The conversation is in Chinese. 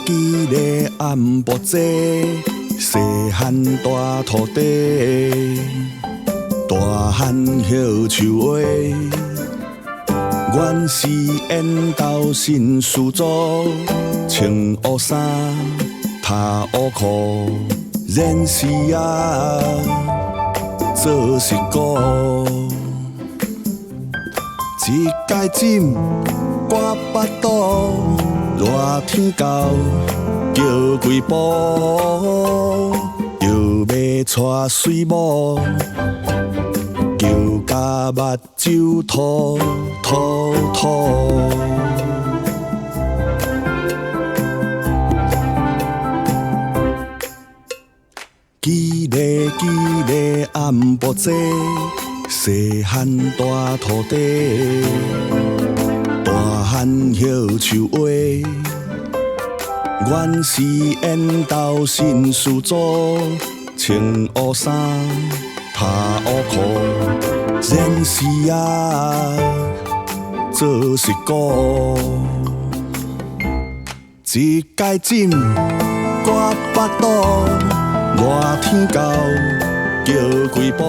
记咧暗晡节，细汉大土地，大汉叶树话。原是缘投新事做，穿乌衫，踏乌裤，然是啊，做是故。一戒针，刮巴肚，热天到，叫几步，又要带水母，叫甲目睭吐吐吐。记咧暗晡节，细汉大土地，大汉叶树话。原是缘投新事做，穿乌衫，踏乌裤，然是啊，做是故。一戒针，刮巴肚，热天到，叫几步。